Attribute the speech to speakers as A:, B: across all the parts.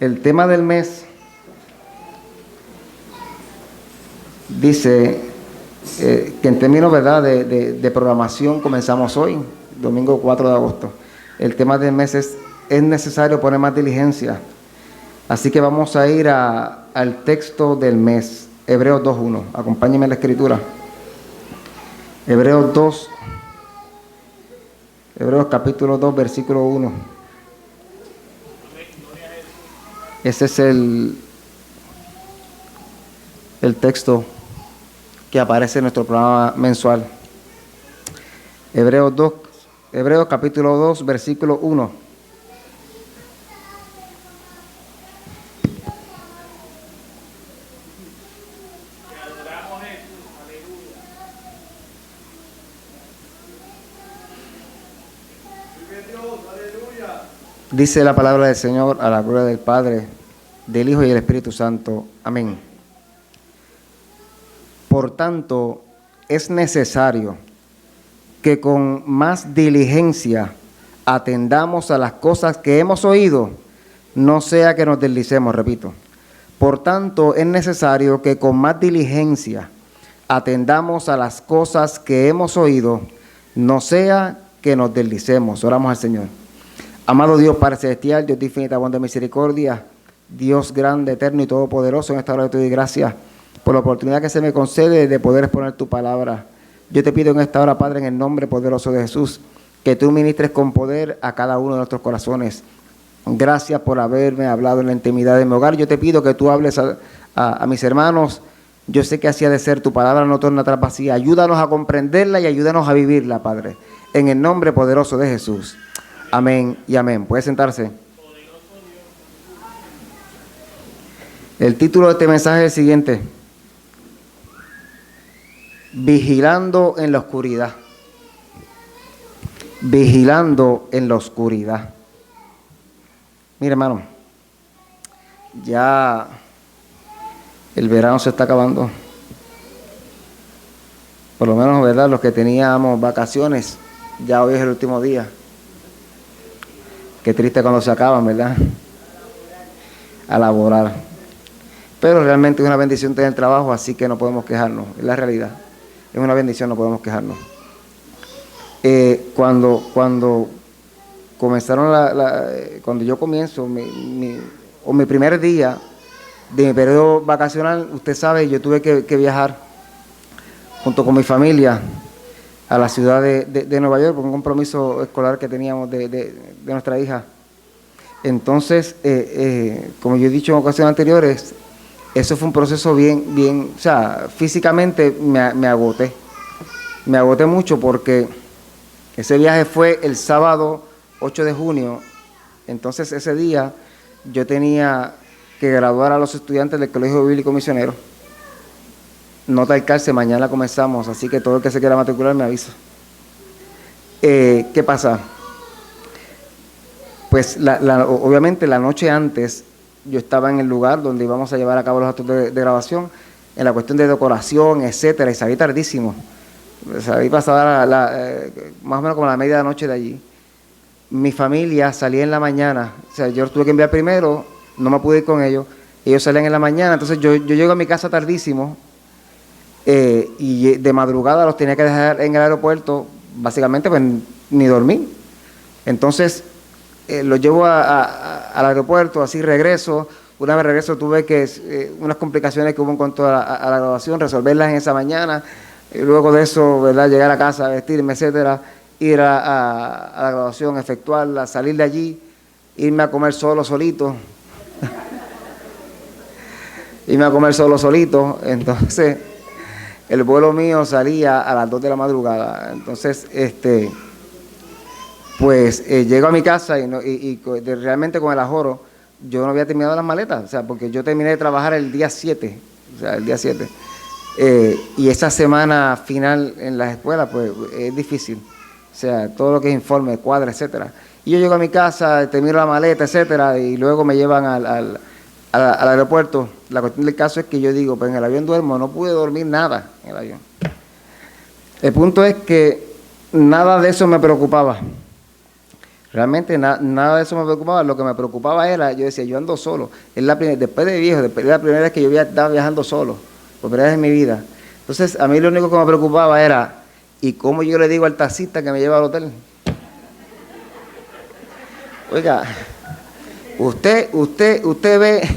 A: El tema del mes dice que en términos, ¿verdad?, de programación comenzamos hoy, domingo 4 de agosto. El tema del mes es necesario poner más diligencia. Así que vamos a ir al texto del mes, Hebreos 2.1. Acompáñenme en la escritura. Hebreos capítulo 2, versículo 1. Ese es el texto que aparece en nuestro programa mensual. Hebreos capítulo 2, versículo 1. Dice la palabra del Señor, a la gloria del Padre, del Hijo y del Espíritu Santo. Amén. Por tanto, es necesario que con más diligencia atendamos a las cosas que hemos oído, no sea que nos deslicemos, repito. Por tanto, es necesario que con más diligencia atendamos a las cosas que hemos oído, no sea que nos deslicemos. Oramos al Señor. Amado Dios Padre Celestial, Dios de infinita bondad y misericordia, Dios grande, eterno y todopoderoso, en esta hora te doy gracias por la oportunidad que se me concede de poder exponer tu palabra. Yo te pido en esta hora, Padre, en el nombre poderoso de Jesús, que tú ministres con poder a cada uno de nuestros corazones. Gracias por haberme hablado en la intimidad de mi hogar. Yo te pido que tú hables a mis hermanos. Yo sé que así ha de ser, tu palabra no torna atrás vacía. Ayúdanos a comprenderla y ayúdanos a vivirla, Padre, en el nombre poderoso de Jesús. Amén y amén. ¿Puede sentarse? El título de este mensaje es el siguiente: Vigilando en la oscuridad. Vigilando en la oscuridad. Mire, hermano, ya el verano se está acabando. Por lo menos, ¿verdad?, los que teníamos vacaciones, ya hoy es el último día. Qué triste cuando se acaban, ¿verdad? A laborar. Pero realmente es una bendición tener trabajo, así que no podemos quejarnos. Es la realidad. Es una bendición, no podemos quejarnos. Cuando comenzaron cuando yo comienzo mi primer día de mi periodo vacacional, usted sabe, yo tuve que viajar junto con mi familia a la ciudad de Nueva York por un compromiso escolar que teníamos de nuestra hija. Entonces, como yo he dicho en ocasiones anteriores, eso fue un proceso bien, o sea, físicamente me agoté. Me agoté mucho porque ese viaje fue el sábado 8 de junio. Entonces, ese día yo tenía que graduar a los estudiantes del Colegio Bíblico Misionero. Nota al cárcel, mañana comenzamos, así que todo el que se quiera matricular me avisa. ¿Qué pasa? Pues obviamente la noche antes yo estaba en el lugar donde íbamos a llevar a cabo los actos de grabación, en la cuestión de decoración, etcétera, y salí tardísimo. Salí pasada más o menos como la media de la noche de allí. Mi familia salía en la mañana, o sea, yo tuve que enviar primero, no me pude ir con ellos, ellos salían en la mañana, entonces yo llego a mi casa tardísimo. Y de madrugada los tenía que dejar en el aeropuerto, básicamente pues ni dormí. Entonces los llevo al aeropuerto, así regreso. Una vez regreso tuve que, unas complicaciones que hubo en cuanto a la graduación, resolverlas en esa mañana. Y luego de eso, ¿verdad?, llegar a casa, vestirme, etcétera, ir a la graduación, efectuarla, salir de allí, irme a comer solito. Irme a comer solito, entonces el vuelo mío salía a las 2 de la madrugada. Entonces, pues llego a mi casa y realmente con el ajoro, yo no había terminado las maletas, o sea, porque yo terminé de trabajar el día 7, o sea, el día 7. Y esa semana final en las escuelas, pues es difícil. O sea, todo lo que es informe, cuadra, etcétera. Y yo llego a mi casa, termino la maleta, etcétera, y luego me llevan al aeropuerto. La cuestión del caso es que yo digo, pues en el avión duermo, no pude dormir nada en el avión. El punto es que nada de eso me preocupaba. Realmente nada de eso me preocupaba. Lo que me preocupaba era, yo decía, yo ando solo. Después de viejo, después de la primera vez que yo estaba viajando solo, por primera vez en mi vida. Entonces, a mí lo único que me preocupaba era, ¿y cómo yo le digo al taxista que me lleva al hotel? Oiga, usted ve,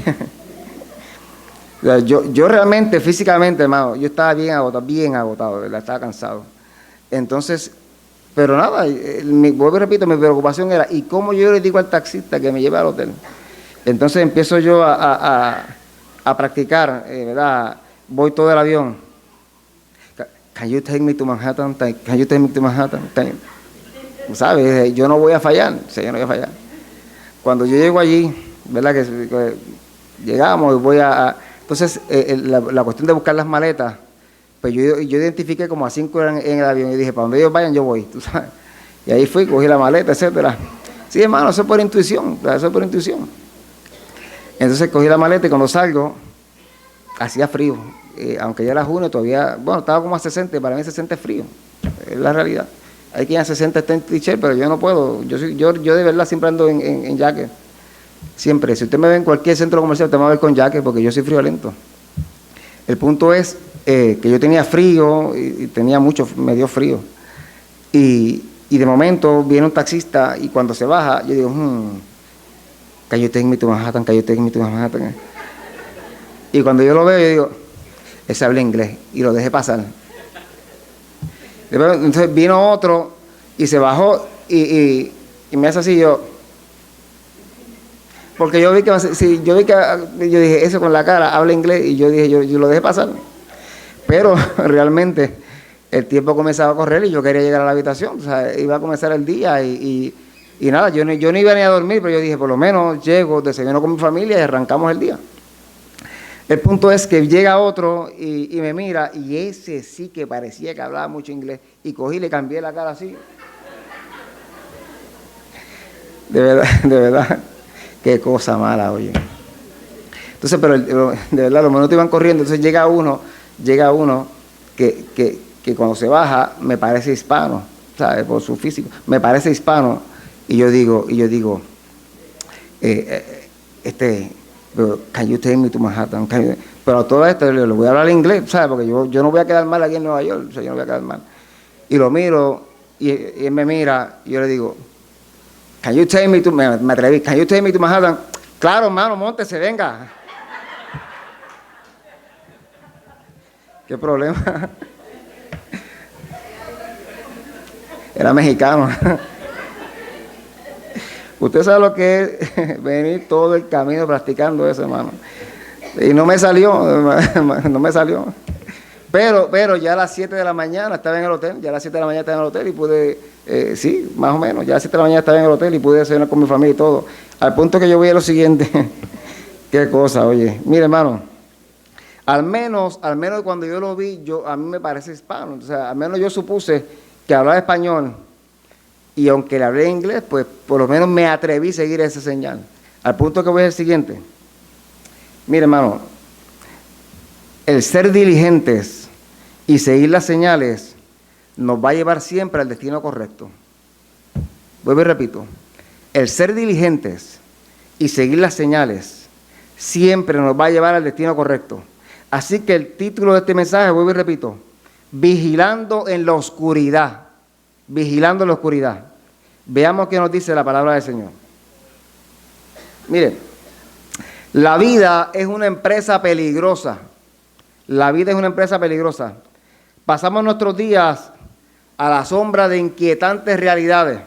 A: yo realmente, físicamente, hermano, yo estaba bien agotado, ¿verdad? Estaba cansado. Entonces, pero nada, vuelvo y repito, mi preocupación era, ¿y cómo yo le digo al taxista que me lleve al hotel? Entonces empiezo yo a practicar, ¿verdad? Voy todo el avión. Can you take me to Manhattan? Can you take me to Manhattan? ¿Sabes? Yo no voy a fallar, sí, yo no voy a fallar. Cuando yo llego allí, ¿verdad? Que llegamos y entonces, la cuestión de buscar las maletas, pues yo identifiqué como a 5 en el avión y dije, para donde ellos vayan yo voy, tú sabes. Y ahí fui, cogí la maleta, etcétera. Sí, hermano, eso es por intuición, eso es por intuición. Entonces cogí la maleta y cuando salgo, hacía frío. Aunque ya era junio, todavía, bueno, estaba como a 60, para mí 60 es frío, es la realidad. Hay quien a 60 está en t-shirt, pero yo no puedo. Yo de verdad siempre ando en jacket. Siempre. Si usted me ve en cualquier centro comercial, usted me va a ver con jacket porque yo soy friolento. El punto es que yo tenía frío y me dio frío. Y de momento viene un taxista y cuando se baja, yo digo, can you take me to Manhattan? Can you take me to Manhattan? Y cuando yo lo veo, yo digo, ese habla inglés y lo dejé pasar. Entonces vino otro y se bajó y me hace así yo. Porque yo dije, eso con la cara, habla inglés, y yo dije, yo lo dejé pasar. Pero realmente el tiempo comenzaba a correr y yo quería llegar a la habitación, o sea, iba a comenzar el día y nada, yo no iba ni a dormir, pero yo dije, por lo menos llego, desayuno con mi familia y arrancamos el día. El punto es que llega otro y me mira, y ese sí que parecía que hablaba mucho inglés, y cogí y le cambié la cara así. De verdad, qué cosa mala, oye. Entonces, pero de verdad, los minutos iban corriendo, entonces llega uno que cuando se baja me parece hispano, ¿sabes? Por su físico, me parece hispano, y yo digo, pero can you take me to Manhattan? Pero a todo esto le voy a hablar inglés, ¿sabes? Porque yo no voy a quedar mal aquí en Nueva York, o sea, yo no voy a quedar mal. Y lo miro, y él me mira, y yo le digo, can you take me to, me atreví, can you take me to Manhattan? Claro, hermano, móntese, venga. ¿Qué problema? Era mexicano. Usted sabe lo que es venir todo el camino practicando eso, hermano. Y no me salió. Pero ya a las 7 de la mañana estaba en el hotel, y pude, sí, más o menos, ya a las 7 de la mañana estaba en el hotel y pude cenar con mi familia y todo. Al punto que yo voy a lo siguiente, qué cosa, oye. Mire, hermano, al menos cuando yo lo vi, a mí me parece hispano, o sea, al menos yo supuse que hablaba español. Y aunque le hablé inglés, pues por lo menos me atreví a seguir esa señal. Al punto que voy al siguiente. Mire, hermano, el ser diligentes y seguir las señales nos va a llevar siempre al destino correcto. Vuelvo y repito. El ser diligentes y seguir las señales siempre nos va a llevar al destino correcto. Así que el título de este mensaje, vuelvo y repito, vigilando en la oscuridad. Vigilando en la oscuridad. Veamos qué nos dice la palabra del Señor. Miren, la vida es una empresa peligrosa. La vida es una empresa peligrosa. Pasamos nuestros días a la sombra de inquietantes realidades.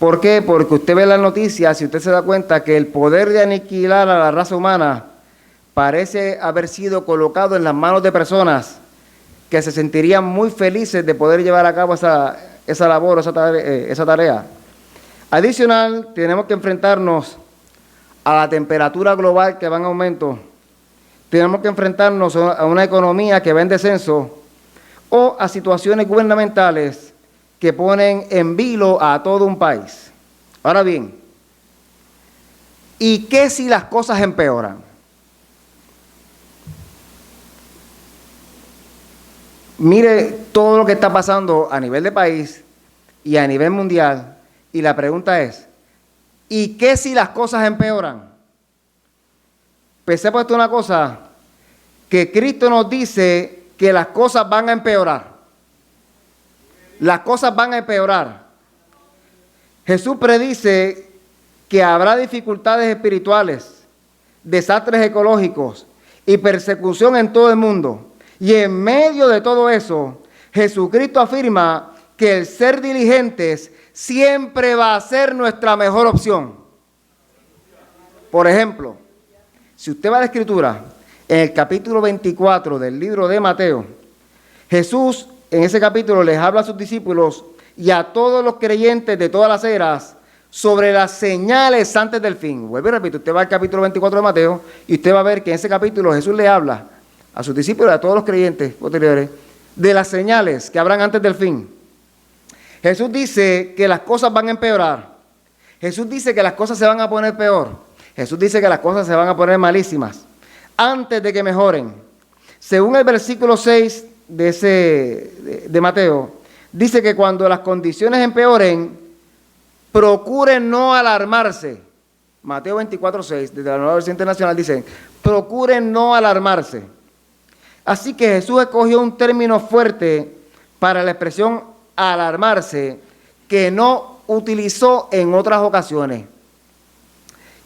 A: ¿Por qué? Porque usted ve las noticias y usted se da cuenta que el poder de aniquilar a la raza humana parece haber sido colocado en las manos de personas que se sentirían muy felices de poder llevar a cabo esa labor, esa tarea. Adicional, tenemos que enfrentarnos a la temperatura global que va en aumento. Tenemos que enfrentarnos a una economía que va en descenso o a situaciones gubernamentales que ponen en vilo a todo un país. Ahora bien, ¿y qué si las cosas empeoran? Mire todo lo que está pasando a nivel de país y a nivel mundial Y la pregunta es, ¿y qué si las cosas empeoran? Pensé por esto una cosa, que Cristo nos dice que las cosas van a empeorar. Las cosas van a empeorar. Jesús predice que habrá dificultades espirituales, desastres ecológicos y persecución en todo el mundo. Y en medio de todo eso, Jesucristo afirma que el ser diligentes siempre va a ser nuestra mejor opción. Por ejemplo, si usted va a la Escritura, en el capítulo 24 del libro de Mateo, Jesús en ese capítulo les habla a sus discípulos y a todos los creyentes de todas las eras sobre las señales antes del fin. Vuelvo y repito, usted va al capítulo 24 de Mateo y usted va a ver que en ese capítulo Jesús le habla a sus discípulos y a todos los creyentes posteriores de las señales que habrán antes del fin. Jesús dice que las cosas van a empeorar. Jesús dice que las cosas se van a poner peor. Jesús dice que las cosas se van a poner malísimas antes de que mejoren. Según el versículo 6 de Mateo, dice que cuando las condiciones empeoren, procuren no alarmarse. Mateo 24:6, desde la Nueva Versión Internacional, dice, procuren no alarmarse. Así que Jesús escogió un término fuerte para la expresión alarmarse, que no utilizó en otras ocasiones.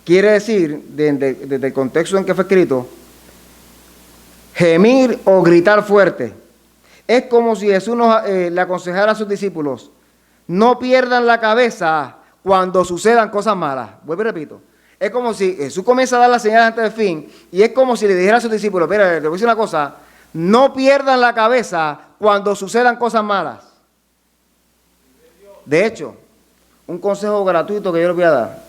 A: Quiere decir, desde el contexto en que fue escrito, gemir o gritar fuerte. Es como si Jesús le aconsejara a sus discípulos, no pierdan la cabeza cuando sucedan cosas malas. Vuelvo y repito. Es como si Jesús comienza a dar la señal antes del fin, y es como si le dijera a sus discípulos, mira, les voy a decir una cosa, no pierdan la cabeza cuando sucedan cosas malas. De hecho, un consejo gratuito que yo les voy a dar.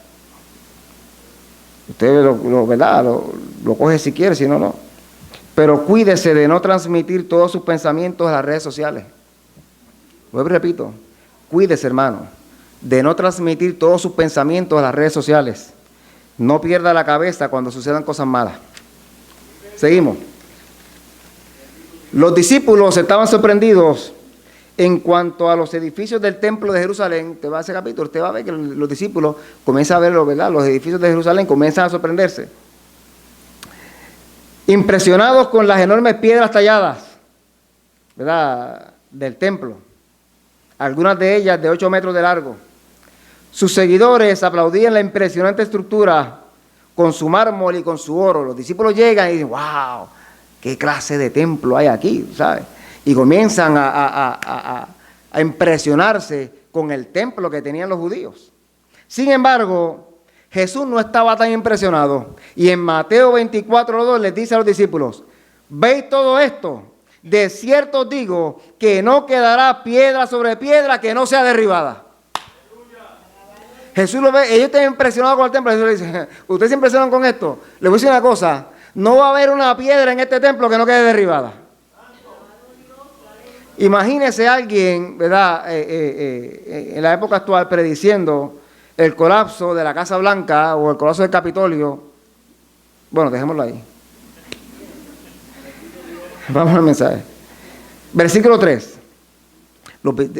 A: Usted lo coge si quiere, si no, no. Pero cuídese de no transmitir todos sus pensamientos a las redes sociales. Vuelvo y repito, cuídese, hermano, de no transmitir todos sus pensamientos a las redes sociales. No pierda la cabeza cuando sucedan cosas malas. Seguimos. Los discípulos estaban sorprendidos en cuanto a los edificios del templo de Jerusalén. Usted va a ese capítulo, usted va a ver que los discípulos comienzan a verlo, ¿verdad? Los edificios de Jerusalén comienzan a sorprenderse. Impresionados con las enormes piedras talladas, ¿verdad?, del templo, algunas de ellas de 8 metros de largo. Sus seguidores aplaudían la impresionante estructura con su mármol y con su oro. Los discípulos llegan y dicen, wow, qué clase de templo hay aquí, ¿sabes? Y comienzan a impresionarse con el templo que tenían los judíos. Sin embargo, Jesús no estaba tan impresionado. Y en Mateo 24:2 les dice a los discípulos, ¿veis todo esto? De cierto os digo que no quedará piedra sobre piedra que no sea derribada. Jesús lo ve, ellos están impresionados con el templo. Jesús le dice, ¿ustedes se impresionan con esto? Les voy a decir una cosa, no va a haber una piedra en este templo que no quede derribada. Imagínese a alguien, ¿verdad?, en la época actual prediciendo el colapso de la Casa Blanca o el colapso del Capitolio. Bueno, dejémoslo ahí. Vamos al mensaje. Versículo 3.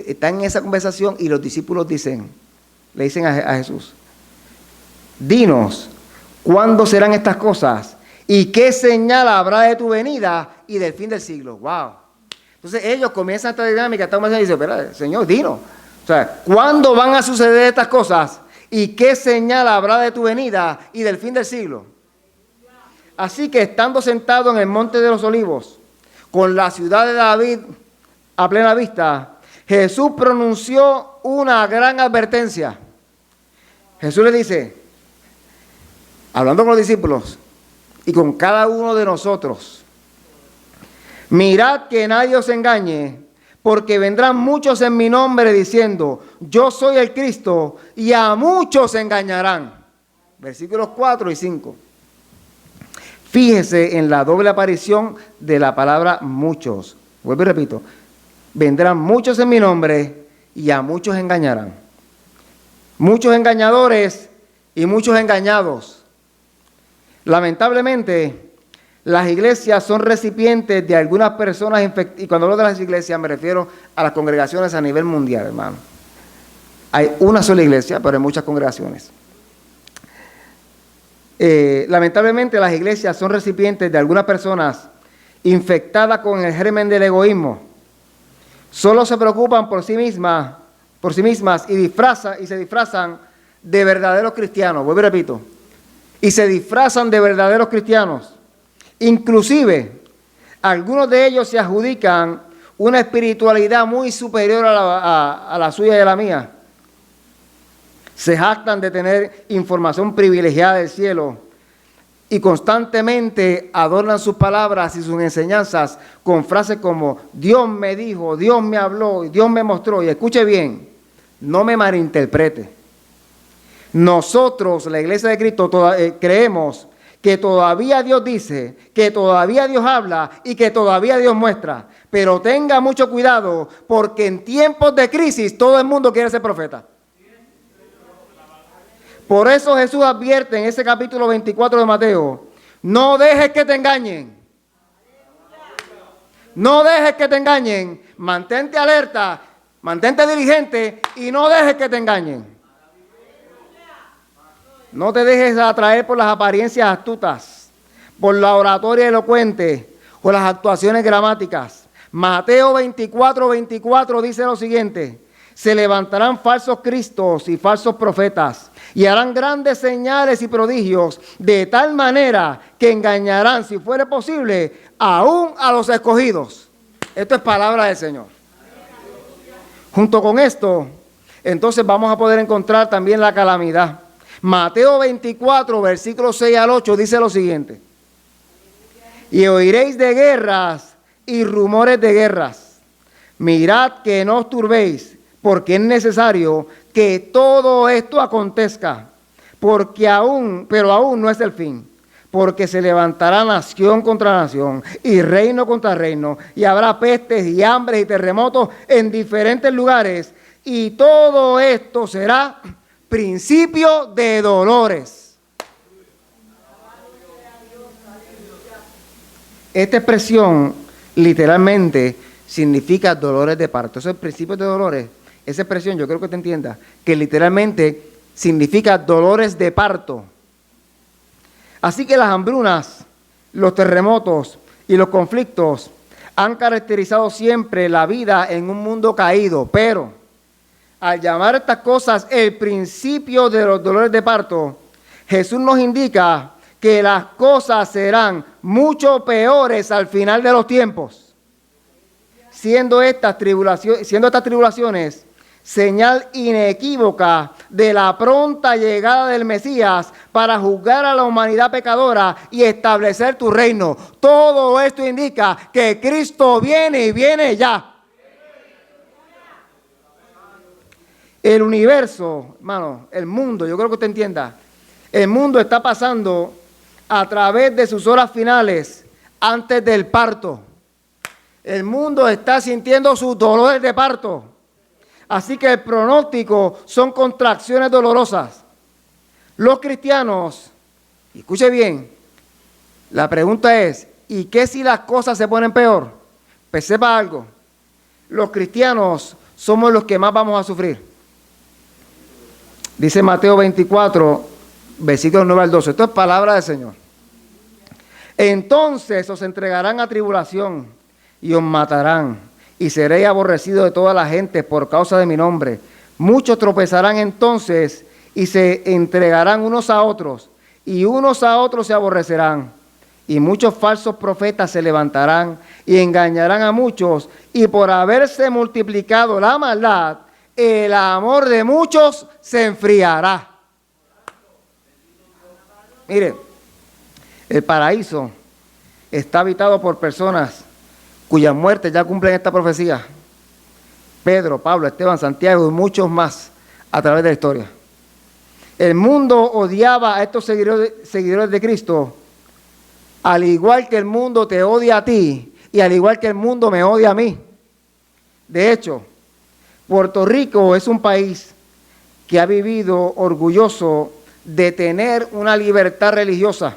A: Están en esa conversación y los discípulos le dicen a Jesús, dinos, ¿cuándo serán estas cosas? ¿Y qué señal habrá de tu venida y del fin del siglo? ¡Wow! Entonces ellos comienzan esta dinámica, esta conversación y dicen, espera, Señor, dinos. O sea, ¿cuándo van a suceder estas cosas? ¿Y qué señal habrá de tu venida y del fin del siglo? Así que estando sentado en el monte de los olivos, con la ciudad de David a plena vista, Jesús pronunció una gran advertencia. Jesús le dice, hablando con los discípulos y con cada uno de nosotros, mirad que nadie os engañe, porque vendrán muchos en mi nombre diciendo, yo soy el Cristo, y a muchos engañarán. Versículos 4 y 5. Fíjese en la doble aparición de la palabra muchos. Vuelvo y repito, vendrán muchos en mi nombre, y a muchos engañarán. Muchos engañadores y muchos engañados. Lamentablemente, las iglesias son recipientes de algunas personas infectadas, y cuando hablo de las iglesias me refiero a las congregaciones a nivel mundial, hermano. Hay una sola iglesia, pero hay muchas congregaciones. Lamentablemente las iglesias son recipientes de algunas personas infectadas con el germen del egoísmo. Solo se preocupan por sí mismas y se disfrazan de verdaderos cristianos. Vuelvo y repito. Y se disfrazan de verdaderos cristianos. Inclusive, algunos de ellos se adjudican una espiritualidad muy superior a la suya y a la mía. Se jactan de tener información privilegiada del cielo y constantemente adornan sus palabras y sus enseñanzas con frases como Dios me dijo, Dios me habló, Dios me mostró. Y escuche bien, no me malinterprete. Nosotros, la Iglesia de Cristo, creemos que todavía Dios dice, que todavía Dios habla y que todavía Dios muestra. Pero tenga mucho cuidado porque en tiempos de crisis todo el mundo quiere ser profeta. Por eso Jesús advierte en ese capítulo 24 de Mateo, no dejes que te engañen. No dejes que te engañen. Mantente alerta, mantente diligente y no dejes que te engañen. No te dejes atraer por las apariencias astutas, por la oratoria elocuente o las actuaciones gramáticas. Mateo 24 dice lo siguiente, se levantarán falsos cristos y falsos profetas y harán grandes señales y prodigios de tal manera que engañarán, si fuere posible, aún a los escogidos. Esto es palabra del Señor. Junto con esto, entonces vamos a poder encontrar también la calamidad. Mateo 24, versículos 6 al 8, dice lo siguiente. Y oiréis de guerras y rumores de guerras. Mirad que no os turbéis, porque es necesario que todo esto acontezca, pero aún no es el fin, porque se levantará nación contra nación y reino contra reino, y habrá pestes y hambres y terremotos en diferentes lugares, y todo esto será principio de dolores. Esta expresión literalmente significa dolores de parto. Eso es principio de dolores. Esa expresión yo creo que te entienda, que literalmente significa dolores de parto. Así que las hambrunas, los terremotos y los conflictos han caracterizado siempre la vida en un mundo caído, pero al llamar a estas cosas el principio de los dolores de parto, Jesús nos indica que las cosas serán mucho peores al final de los tiempos, siendo estas tribulaciones señal inequívoca de la pronta llegada del Mesías para juzgar a la humanidad pecadora y establecer tu reino. Todo esto indica que Cristo viene y viene ya. El universo, hermano, el mundo, yo creo que usted entienda, el mundo está pasando a través de sus horas finales antes del parto. El mundo está sintiendo sus dolores de parto. Así que el pronóstico son contracciones dolorosas. Los cristianos, escuche bien, la pregunta es, ¿y qué si las cosas se ponen peor? Pues sepa algo, los cristianos somos los que más vamos a sufrir. Dice Mateo 24, versículos 9 al 12, esto es palabra del Señor. Entonces os entregarán a tribulación y os matarán. Y seréis aborrecidos de toda la gente por causa de mi nombre. Muchos tropezarán entonces y se entregarán unos a otros, y unos a otros se aborrecerán. Y muchos falsos profetas se levantarán y engañarán a muchos, y por haberse multiplicado la maldad, el amor de muchos se enfriará. Mire, el paraíso está habitado por personas cuyas muertes ya cumplen esta profecía. Pedro, Pablo, Esteban, Santiago y muchos más a través de la historia. El mundo odiaba a estos seguidores de Cristo, al igual que el mundo te odia a ti y al igual que el mundo me odia a mí. De hecho, Puerto Rico es un país que ha vivido orgulloso de tener una libertad religiosa,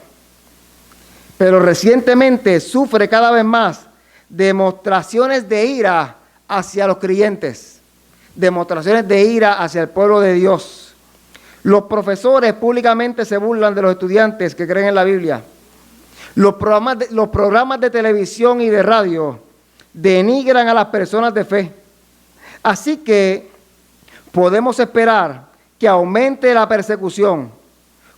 A: pero recientemente sufre cada vez más demostraciones de ira hacia los creyentes. demostraciones de ira hacia el pueblo de Dios. Los profesores públicamente se burlan de los estudiantes que creen en la Biblia. Los programas de televisión y de radio denigran a las personas de fe. Así que podemos esperar que aumente la persecución.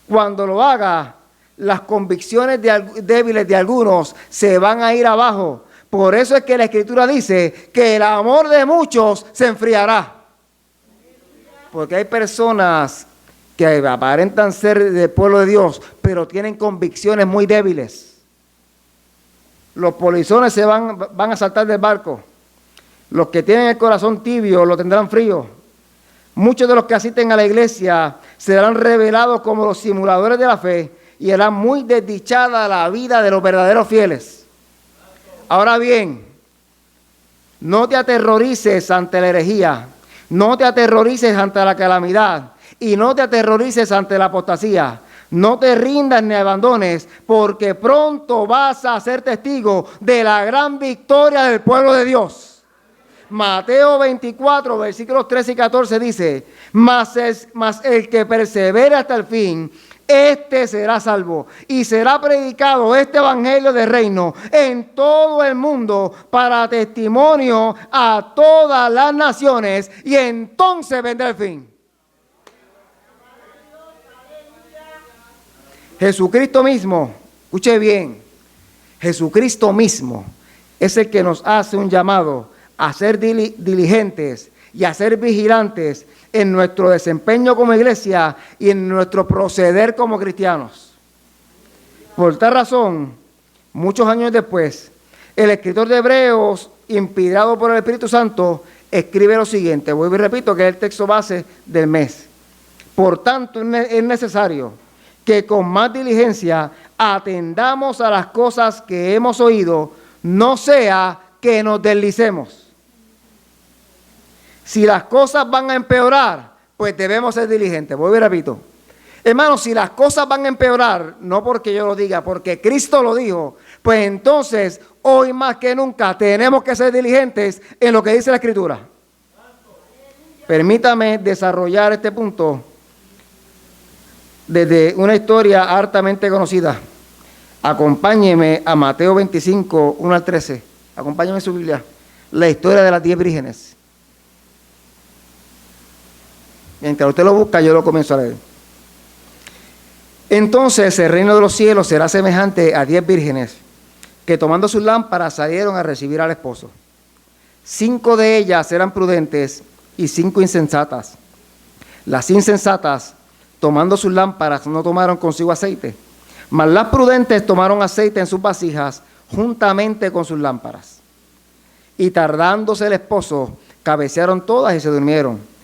A: Cuando lo haga, las convicciones débiles de algunos se van a ir abajo. Por eso es que la Escritura dice que el amor de muchos se enfriará. Porque hay personas que aparentan ser del pueblo de Dios, pero tienen convicciones muy débiles. Los polizones se van a saltar del barco. Los que tienen el corazón tibio lo tendrán frío. Muchos de los que asisten a la iglesia serán revelados como los simuladores de la fe y harán muy desdichada la vida de los verdaderos fieles. Ahora bien, no te aterrorices ante la herejía, no te aterrorices ante la calamidad y no te aterrorices ante la apostasía. No te rindas ni abandones, porque pronto vas a ser testigo de la gran victoria del pueblo de Dios. Mateo 24, versículos 13 y 14 dice, mas el que persevere hasta el fin, este será salvo, y será predicado este evangelio del reino en todo el mundo para testimonio a todas las naciones, y entonces vendrá el fin. Jesucristo mismo, escuche bien, Jesucristo mismo es el que nos hace un llamado a ser diligentes y a ser vigilantes en nuestro desempeño como iglesia y en nuestro proceder como cristianos. Por tal razón, muchos años después, el escritor de Hebreos, inspirado por el Espíritu Santo, escribe lo siguiente, vuelvo y repito que es el texto base del mes. Por tanto, es necesario que con más diligencia atendamos a las cosas que hemos oído, no sea que nos deslicemos. Si las cosas van a empeorar, pues debemos ser diligentes. Vuelvo y repito. Hermanos, si las cosas van a empeorar, no porque yo lo diga, porque Cristo lo dijo, pues entonces, hoy más que nunca, tenemos que ser diligentes en lo que dice la Escritura. Permítame desarrollar este punto desde una historia hartamente conocida. Acompáñeme a Mateo 25, 1 al 13. Acompáñeme en su Biblia. La historia de las 10 vírgenes. Mientras usted lo busca, yo lo comienzo a leer. Entonces el reino de los cielos será semejante a 10 vírgenes que tomando sus lámparas salieron a recibir al esposo. 5 de ellas eran prudentes y 5 insensatas. Las insensatas, tomando sus lámparas, no tomaron consigo aceite, mas las prudentes tomaron aceite en sus vasijas juntamente con sus lámparas. Y tardándose el esposo, cabecearon todas y se durmieron.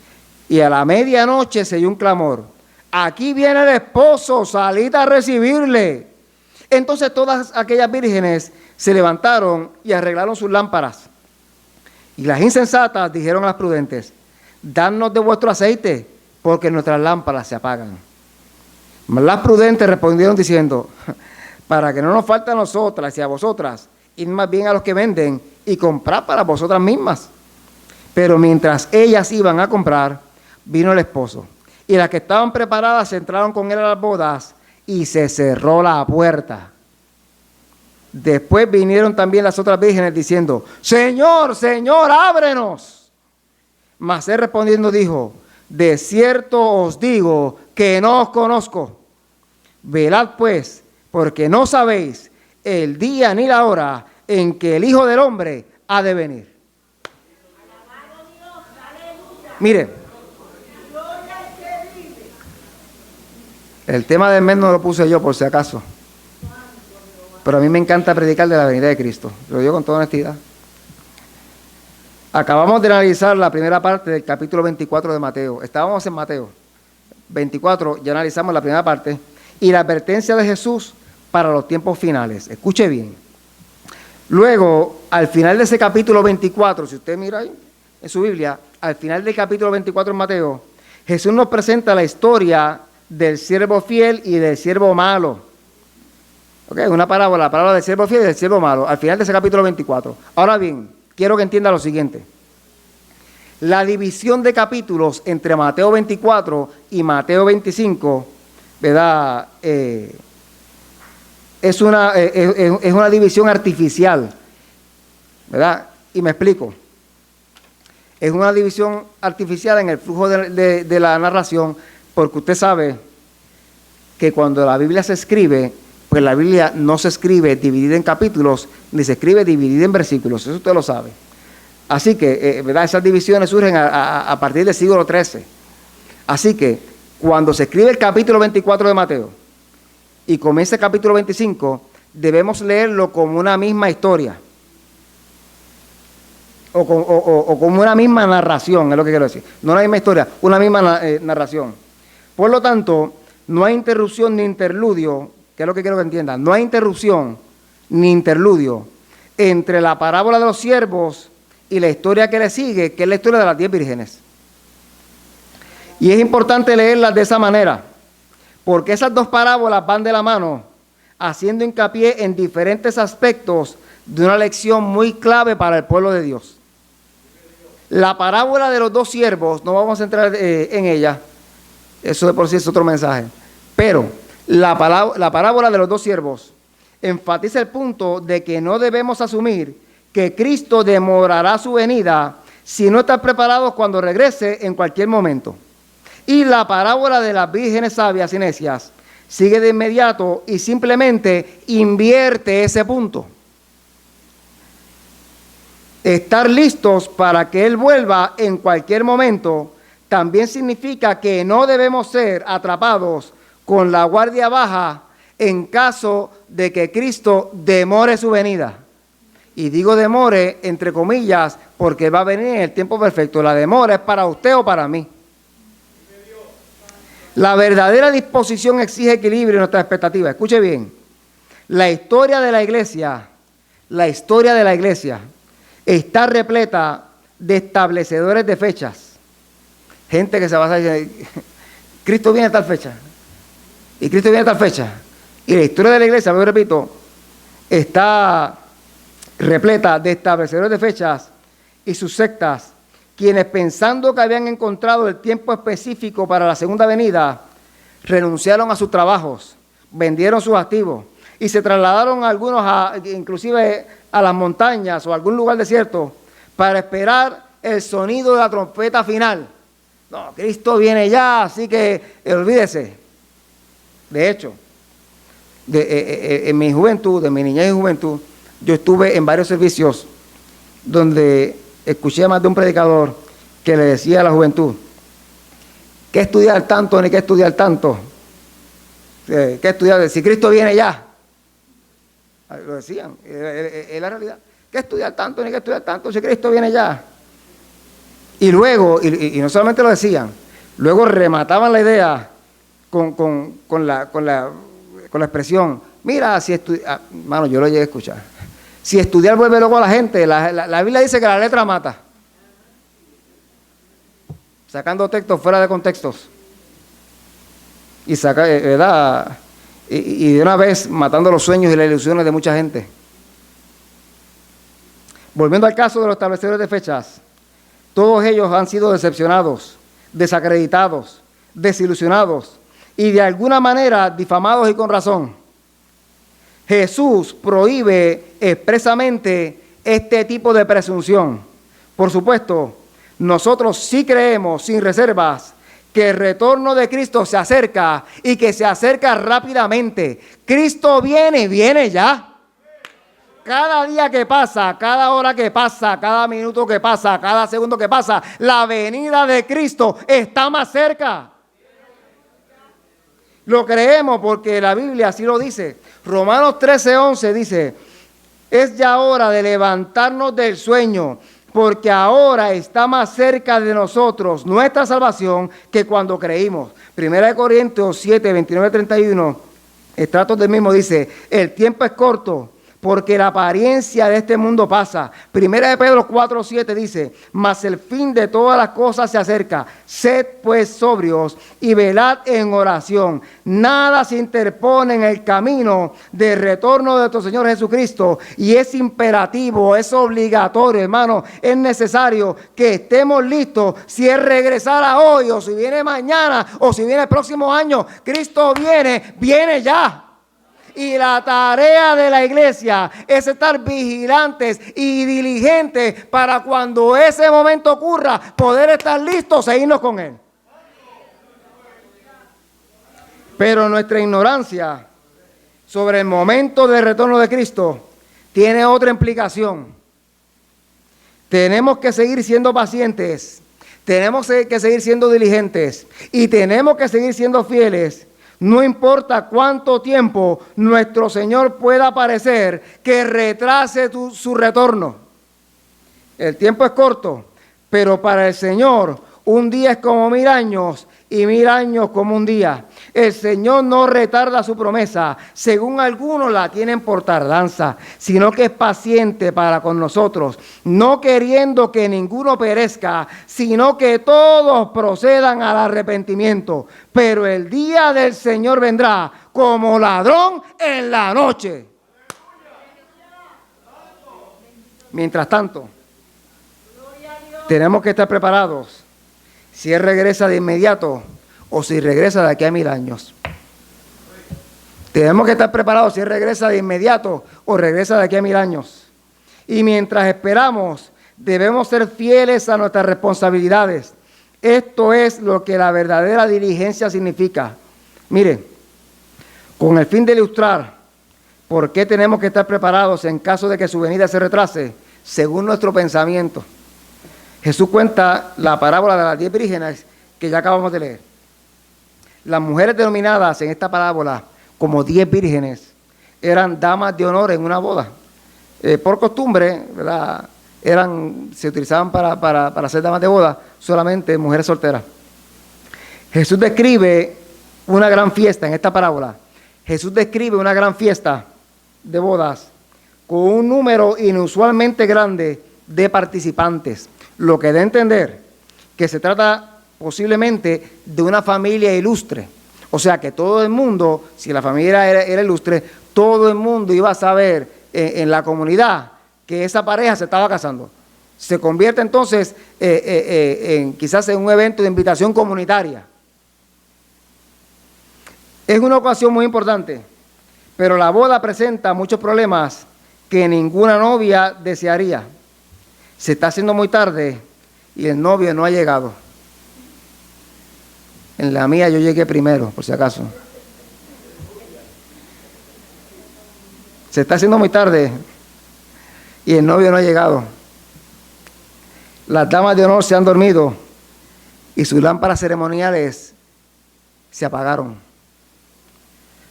A: Y a la medianoche se oyó un clamor: aquí viene el esposo, salid a recibirle. Entonces todas aquellas vírgenes se levantaron y arreglaron sus lámparas. Y las insensatas dijeron a las prudentes: dadnos de vuestro aceite, porque nuestras lámparas se apagan. Mas las prudentes respondieron diciendo: para que no nos falte a nosotras y a vosotras, id más bien a los que venden y comprad para vosotras mismas. Pero mientras ellas iban a comprar, vino el esposo, y las que estaban preparadas entraron con él a las bodas, y se cerró la puerta. Después vinieron también las otras vírgenes diciendo: Señor, Señor, ábrenos. Mas él respondiendo dijo: de cierto os digo que no os conozco. Velad pues, porque no sabéis el día ni la hora en que el Hijo del Hombre ha de venir. Mire, el tema del mes no lo puse yo por si acaso, pero a mí me encanta predicar de la venida de Cristo, lo digo con toda honestidad. Acabamos de analizar la primera parte del capítulo 24 de Mateo. Estábamos en Mateo 24, ya analizamos la primera parte, y la advertencia de Jesús para los tiempos finales. Escuche bien. Luego, al final de ese capítulo 24, si usted mira ahí en su Biblia, al final del capítulo 24 en Mateo, Jesús nos presenta la historia del siervo fiel y del siervo malo. ¿Ok? Una parábola, la parábola del siervo fiel y del siervo malo, al final de ese capítulo 24. Ahora bien, quiero que entienda lo siguiente. La división de capítulos entre Mateo 24 y Mateo 25, ¿verdad? Es una división artificial, ¿verdad? Y me explico. Es una división artificial en el flujo de la narración, porque usted sabe que cuando la Biblia se escribe, pues la Biblia no se escribe dividida en capítulos, ni se escribe dividida en versículos, eso usted lo sabe. Así que, ¿verdad? Esas divisiones surgen a partir del siglo XIII. Así que, cuando se escribe el capítulo 24 de Mateo y comienza el capítulo 25, debemos leerlo como una misma historia. O como una misma narración, es lo que quiero decir. No una misma historia, una misma narración. Por lo tanto, no hay interrupción ni interludio, que es lo que quiero que entiendan. No hay interrupción ni interludio entre la parábola de los siervos y la historia que le sigue, que es la historia de las 10 vírgenes. Y es importante leerlas de esa manera, porque esas dos parábolas van de la mano, haciendo hincapié en diferentes aspectos de una lección muy clave para el pueblo de Dios. La parábola de los dos siervos, no vamos a entrar en ella, eso de por sí es otro mensaje, pero la parábola de los dos siervos enfatiza el punto de que no debemos asumir que Cristo demorará su venida si no están preparados cuando regrese en cualquier momento. Y la parábola de las vírgenes sabias y necias sigue de inmediato y simplemente invierte ese punto. Estar listos para que Él vuelva en cualquier momento también significa que no debemos ser atrapados con la guardia baja en caso de que Cristo demore su venida. Y digo demore entre comillas porque va a venir en el tiempo perfecto. La demora es para usted o para mí. La verdadera disposición exige equilibrio en nuestras expectativas. Escuche bien. La historia de la iglesia está repleta de establecedores de fechas. Gente que se va a decir, Cristo viene a tal fecha. Y Cristo viene a tal fecha. Y la historia de la iglesia, me repito, está repleta de establecedores de fechas y sus sectas, quienes pensando que habían encontrado el tiempo específico para la segunda venida, renunciaron a sus trabajos, vendieron sus activos y se trasladaron algunos inclusive a las montañas o a algún lugar desierto para esperar el sonido de la trompeta final. No, Cristo viene ya, así que olvídese. De hecho, en mi juventud, en mi niñez y juventud, yo estuve en varios servicios donde escuché a más de un predicador que le decía a la juventud, ¿qué estudiar tanto ni qué estudiar tanto? ¿Qué estudiar? Si Cristo viene ya. Lo decían, es la realidad. ¿Qué estudiar tanto ni qué estudiar tanto si Cristo viene ya? Y luego, y no solamente lo decían, luego remataban la idea con la expresión, mira, si estudiar, mano, yo lo llegué a escuchar. Si estudiar vuelve loco a la gente, la Biblia dice que la letra mata. Sacando textos fuera de contextos. Y ¿verdad? Y de una vez matando los sueños y las ilusiones de mucha gente. Volviendo al caso de los establecedores de fechas, todos ellos han sido decepcionados, desacreditados, desilusionados y de alguna manera difamados y con razón. Jesús prohíbe expresamente este tipo de presunción. Por supuesto, nosotros sí creemos sin reservas que el retorno de Cristo se acerca y que se acerca rápidamente. Cristo viene ya. Cada día que pasa, cada hora que pasa, cada minuto que pasa, cada segundo que pasa, la venida de Cristo está más cerca. Lo creemos porque la Biblia así lo dice. Romanos 13:11 dice, es ya hora de levantarnos del sueño, porque ahora está más cerca de nosotros nuestra salvación que cuando creímos. 1 Corintios 7, 29, 31, extractos del mismo dice, el tiempo es corto, porque la apariencia de este mundo pasa. Primera de Pedro 4:7 dice, mas el fin de todas las cosas se acerca. Sed pues sobrios y velad en oración. Nada se interpone en el camino del retorno de nuestro Señor Jesucristo, y es imperativo, es obligatorio, hermano, es necesario que estemos listos. Si Él regresara hoy, o si viene mañana, o si viene el próximo año, Cristo viene ya. Y la tarea de la iglesia es estar vigilantes y diligentes para cuando ese momento ocurra, poder estar listos e irnos con Él. Pero nuestra ignorancia sobre el momento del retorno de Cristo tiene otra implicación. Tenemos que seguir siendo pacientes, tenemos que seguir siendo diligentes y tenemos que seguir siendo fieles. No importa cuánto tiempo nuestro Señor pueda aparecer que retrase su retorno. El tiempo es corto, pero para el Señor un día es como 1000 años y 1000 años como un día. El Señor no retarda su promesa, según algunos la tienen por tardanza, sino que es paciente para con nosotros, no queriendo que ninguno perezca, sino que todos procedan al arrepentimiento. Pero el día del Señor vendrá como ladrón en la noche. Mientras tanto, tenemos que estar preparados. Si Él regresa de inmediato o si regresa de aquí a 1000 años. Tenemos que estar preparados si Él regresa de inmediato o regresa de aquí a 1000 años. Y mientras esperamos, debemos ser fieles a nuestras responsabilidades. Esto es lo que la verdadera diligencia significa. Mire, con el fin de ilustrar por qué tenemos que estar preparados en caso de que su venida se retrase, según nuestro pensamiento. Jesús cuenta la parábola de las 10 vírgenes que ya acabamos de leer. Las mujeres denominadas en esta parábola como 10 vírgenes eran damas de honor en una boda. Por costumbre, ¿verdad? Se utilizaban para ser damas de boda solamente mujeres solteras. Jesús describe una gran fiesta en esta parábola. Jesús describe una gran fiesta de bodas con un número inusualmente grande de participantes, lo que da a entender que se trata posiblemente de una familia ilustre. O sea que todo el mundo, si la familia era ilustre, todo el mundo iba a saber en la comunidad que esa pareja se estaba casando. Se convierte entonces quizás en un evento de invitación comunitaria. Es una ocasión muy importante, pero la boda presenta muchos problemas que ninguna novia desearía. Se está haciendo muy tarde y el novio no ha llegado. En la mía yo llegué primero, por si acaso. Se está haciendo muy tarde y el novio no ha llegado. Las damas de honor se han dormido y sus lámparas ceremoniales se apagaron.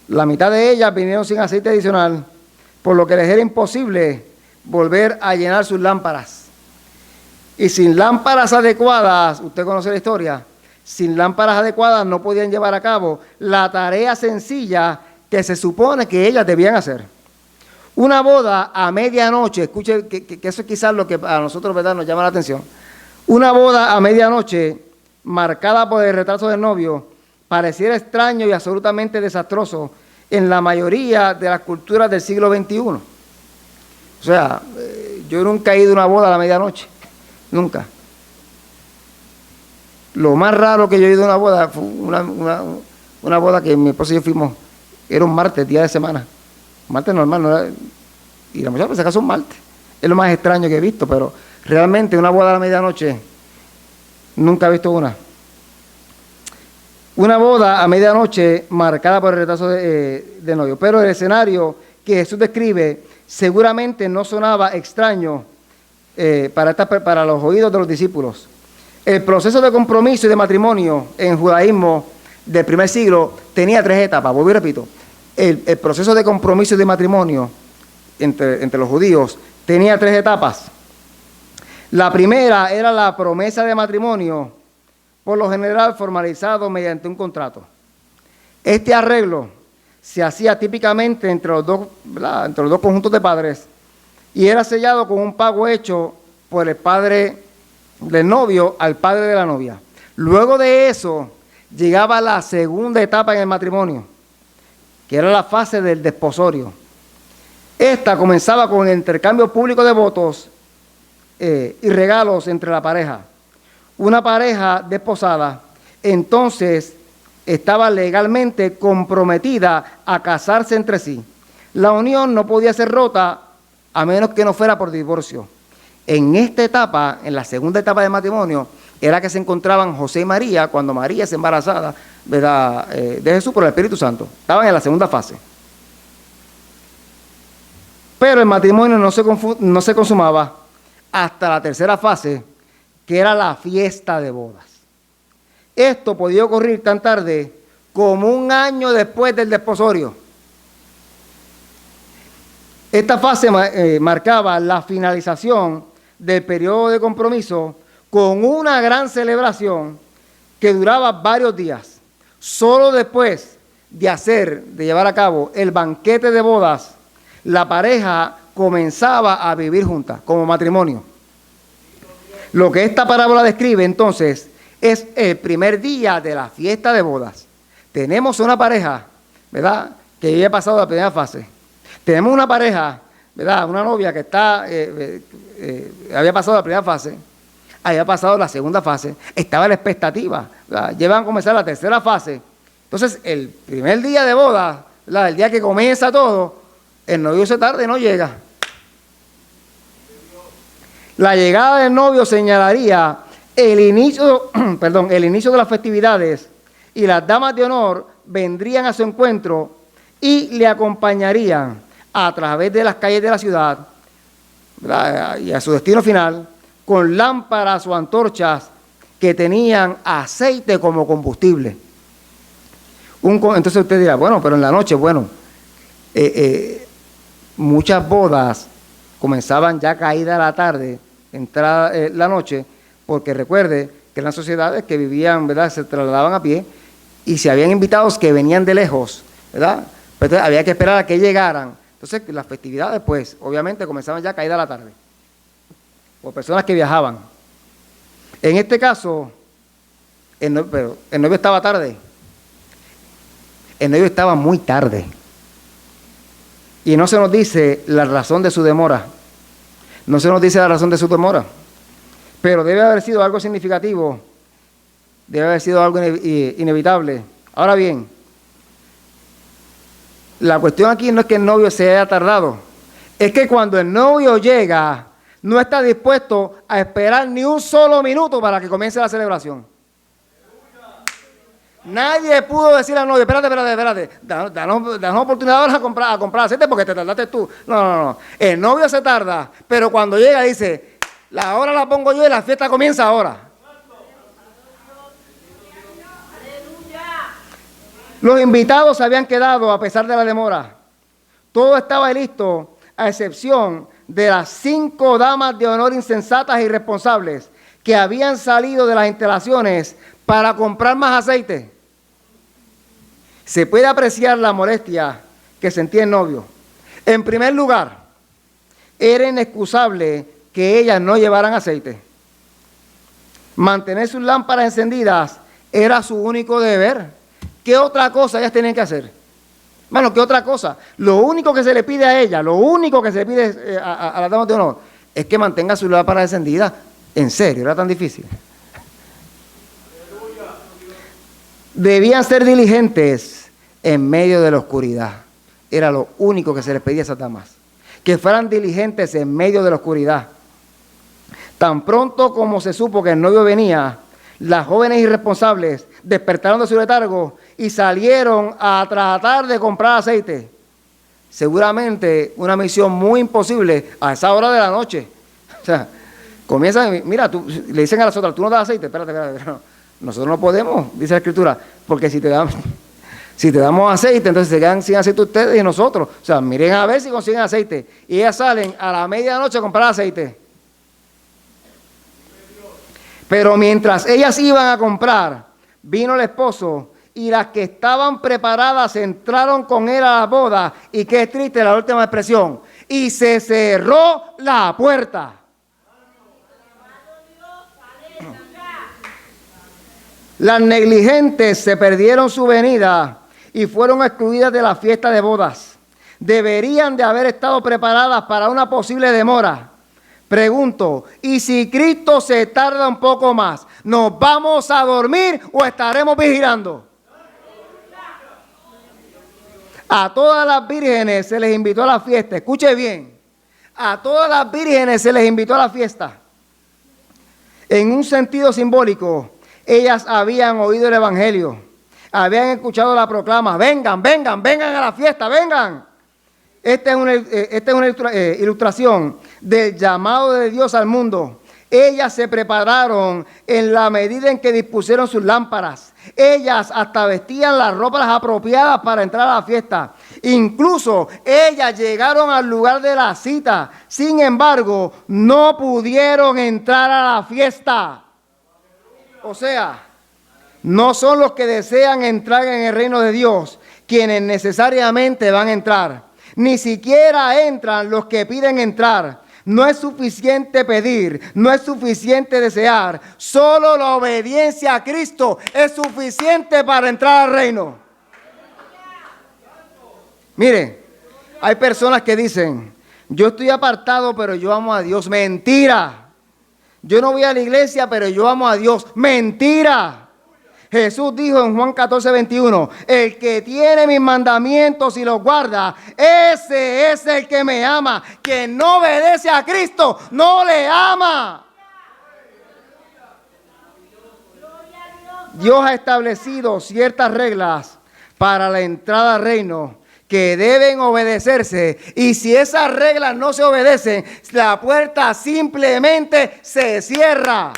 A: La mitad de ellas vinieron sin aceite adicional, por lo que les era imposible volver a llenar sus lámparas. Y sin lámparas adecuadas, usted conoce la historia, sin lámparas adecuadas no podían llevar a cabo la tarea sencilla que se supone que ellas debían hacer. Una boda a medianoche, escuche que eso es quizás lo que a nosotros, ¿verdad?, nos llama la atención. Una boda a medianoche marcada por el retraso del novio pareciera extraño y absolutamente desastroso en la mayoría de las culturas del siglo XXI. O sea, yo nunca he ido a una boda a la medianoche, nunca. Lo más raro que yo he ido a una boda fue una boda que mi esposa y yo fuimos, era un martes, día de semana. Martes normal, no era, y la muchacha se casó un martes. Es lo más extraño que he visto, pero realmente una boda a la medianoche, nunca he visto una. Una boda a medianoche marcada por el retraso de novio. Pero el escenario que Jesús describe seguramente no sonaba extraño para los oídos de los discípulos. El proceso de compromiso y de matrimonio en judaísmo del primer siglo tenía 3 etapas. Vuelvo y repito. El proceso de compromiso y de matrimonio entre los judíos tenía 3 etapas. La primera era la promesa de matrimonio, por lo general formalizado mediante un contrato. Este arreglo se hacía típicamente entre los dos, ¿verdad?, entre los dos conjuntos de padres, y era sellado con un pago hecho por el padre del novio al padre de la novia. Luego de eso, llegaba la segunda etapa en el matrimonio, que era la fase del desposorio. Esta comenzaba con el intercambio público de votos y regalos entre la pareja. Una pareja desposada, entonces, estaba legalmente comprometida a casarse entre sí. La unión no podía ser rota a menos que no fuera por divorcio. En esta etapa, en la segunda etapa del matrimonio, era que se encontraban José y María cuando María es embarazada, ¿verdad?, de Jesús por el Espíritu Santo. Estaban en la segunda fase. Pero el matrimonio no se consumaba hasta la tercera fase, que era la fiesta de bodas. Esto podía ocurrir tan tarde como un año después del desposorio. Esta fase marcaba la finalización del periodo de compromiso con una gran celebración que duraba varios días. Solo después de llevar a cabo el banquete de bodas, la pareja comenzaba a vivir junta como matrimonio. Lo que esta parábola describe entonces es el primer día de la fiesta de bodas. Tenemos una pareja, ¿verdad?, que había pasado la primera fase. Tenemos una pareja, ¿verdad?, una novia que había pasado la primera fase, había pasado la segunda fase, estaba la expectativa, ¿verdad?, llevan a comenzar la tercera fase. Entonces, el primer día de boda, ¿verdad?, el día que comienza todo, el novio se tarda y no llega. La llegada del novio señalaría el inicio de las festividades, y las damas de honor vendrían a su encuentro y le acompañarían a través de las calles de la ciudad, ¿verdad?, y a su destino final, con lámparas o antorchas que tenían aceite como combustible. Entonces usted dirá, bueno, pero en la noche, muchas bodas comenzaban ya caída la tarde, entrada la noche, porque recuerde que eran sociedades que vivían, ¿verdad?, se trasladaban a pie, y si habían invitados que venían de lejos, ¿verdad?, pues entonces había que esperar a que llegaran. Entonces las festividades, pues, obviamente comenzaban ya caída la tarde, por personas que viajaban. En este caso, el novio estaba tarde. El novio estaba muy tarde. Y no se nos dice la razón de su demora. No se nos dice la razón de su demora. Pero debe haber sido algo significativo. Debe haber sido algo inevitable. Ahora bien, la cuestión aquí no es que el novio se haya tardado. Es que cuando el novio llega, no está dispuesto a esperar ni un solo minuto para que comience la celebración. Nadie pudo decir al novio, espérate, danos oportunidad ahora a comprar aceite porque te tardaste tú. No. El novio se tarda, pero cuando llega dice, la hora la pongo yo y la fiesta comienza ahora. Los invitados se habían quedado a pesar de la demora. Todo estaba listo, a excepción de las 5 damas de honor insensatas e irresponsables que habían salido de las instalaciones para comprar más aceite. Se puede apreciar la molestia que sentía el novio. En primer lugar, era inexcusable que ellas no llevaran aceite. Mantener sus lámparas encendidas era su único deber. ¿Qué otra cosa ellas tenían que hacer? Bueno, ¿qué otra cosa? Lo único que se le pide a ella, lo único que se le pide a las damas de honor, es que mantenga sus lámparas encendidas. En serio, era tan difícil. Debían ser diligentes en medio de la oscuridad. Era lo único que se les pedía a esas damas. Que fueran diligentes en medio de la oscuridad. Tan pronto como se supo que el novio venía, las jóvenes irresponsables despertaron de su letargo y salieron a tratar de comprar aceite. Seguramente una misión muy imposible a esa hora de la noche. O sea, comienzan, mira, le dicen a las otras, tú no das aceite, espérate, no. Nosotros no podemos, dice la Escritura, porque si te damos aceite, entonces se quedan sin aceite ustedes y nosotros. O sea, miren a ver si consiguen aceite. Y ellas salen a la medianoche a comprar aceite. Pero mientras ellas iban a comprar, vino el esposo y las que estaban preparadas entraron con él a la boda. Y qué triste la última expresión. Y se cerró la puerta. Las negligentes se perdieron su venida y fueron excluidas de la fiesta de bodas. Deberían de haber estado preparadas para una posible demora. Pregunto, ¿y si Cristo se tarda un poco más, nos vamos a dormir o estaremos vigilando? A todas las vírgenes se les invitó a la fiesta. Escuche bien, a todas las vírgenes se les invitó a la fiesta. En un sentido simbólico, ellas habían oído el evangelio, habían escuchado la proclama, vengan, vengan, vengan a la fiesta, vengan. Esta es una ilustración del llamado de Dios al mundo. Ellas se prepararon en la medida en que dispusieron sus lámparas. Ellas hasta vestían las ropas apropiadas para entrar a la fiesta. Incluso ellas llegaron al lugar de la cita. Sin embargo, no pudieron entrar a la fiesta. O sea, no son los que desean entrar en el reino de Dios quienes necesariamente van a entrar. Ni siquiera entran los que piden entrar. No es suficiente pedir, no es suficiente desear. Solo la obediencia a Cristo es suficiente para entrar al reino. Miren, hay personas que dicen, yo estoy apartado, pero yo amo a Dios. Mentira. Yo no voy a la iglesia, pero yo amo a Dios. Mentira. Jesús dijo en Juan 14:21, el que tiene mis mandamientos y los guarda, ese es el que me ama. Quien no obedece a Cristo, no le ama. Dios ha establecido ciertas reglas para la entrada al reino que deben obedecerse. Y si esas reglas no se obedecen, la puerta simplemente se cierra.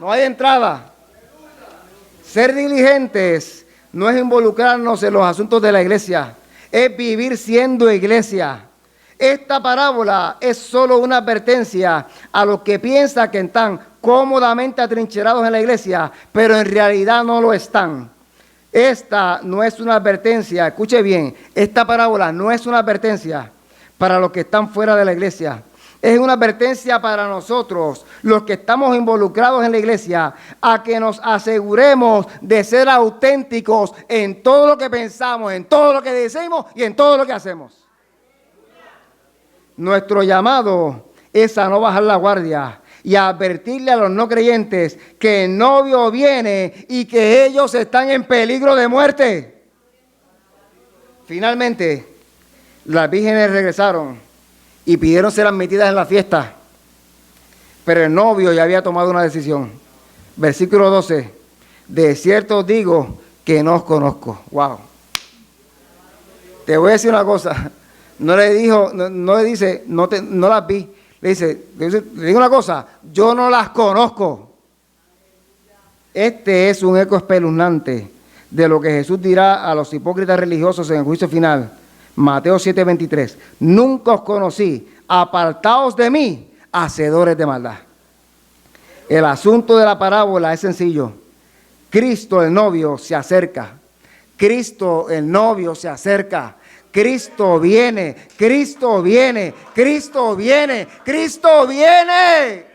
A: No hay entrada. Ser diligentes no es involucrarnos en los asuntos de la iglesia, es vivir siendo iglesia. Esta parábola es solo una advertencia a los que piensan que están cómodamente atrincherados en la iglesia, pero en realidad no lo están. Esta no es una advertencia, escuche bien, esta parábola no es una advertencia para los que están fuera de la iglesia. Es una advertencia para nosotros, los que estamos involucrados en la iglesia, a que nos aseguremos de ser auténticos en todo lo que pensamos, en todo lo que decimos y en todo lo que hacemos. Nuestro llamado es a no bajar la guardia y a advertirle a los no creyentes que el novio viene y que ellos están en peligro de muerte. Finalmente, las vírgenes regresaron y pidieron ser admitidas en la fiesta, pero el novio ya había tomado una decisión. Versículo 12, de cierto os digo que no os conozco. Wow. Te voy a decir una cosa, no le dice, no las vi, le digo una cosa, yo no las conozco. Este es un eco espeluznante de lo que Jesús dirá a los hipócritas religiosos en el juicio final. Mateo 7:23, nunca os conocí, apartaos de mí, hacedores de maldad. El asunto de la parábola es sencillo. Cristo el novio se acerca. Cristo el novio se acerca. Cristo viene, Cristo viene, Cristo viene, Cristo viene.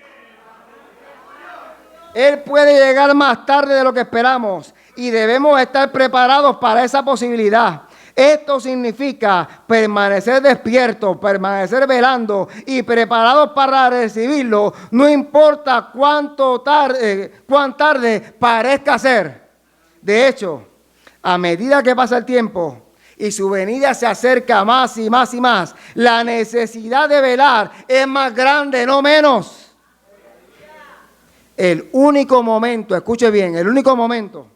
A: Él puede llegar más tarde de lo que esperamos y debemos estar preparados para esa posibilidad. Esto significa permanecer despiertos, permanecer velando y preparados para recibirlo, no importa cuán tarde parezca ser. De hecho, a medida que pasa el tiempo y su venida se acerca más y más y más, la necesidad de velar es más grande, no menos. El único momento, escuche bien, el único momento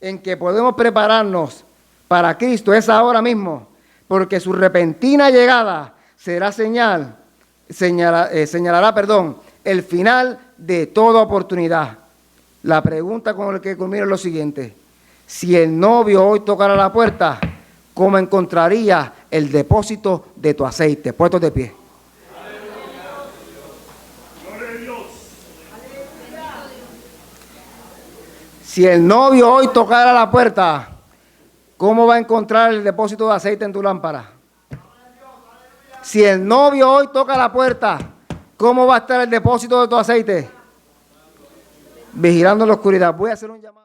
A: en que podemos prepararnos para Cristo es ahora mismo, porque su repentina llegada será señalará el final de toda oportunidad. La pregunta con la que culmino es lo siguiente: si el novio hoy tocara la puerta, ¿cómo encontraría el depósito de tu aceite? Puestos de pie. Si el novio hoy tocara la puerta, ¿cómo va a encontrar el depósito de aceite en tu lámpara? Si el novio hoy toca la puerta, ¿cómo va a estar el depósito de tu aceite? Vigilando en la oscuridad. Voy a hacer un llamado.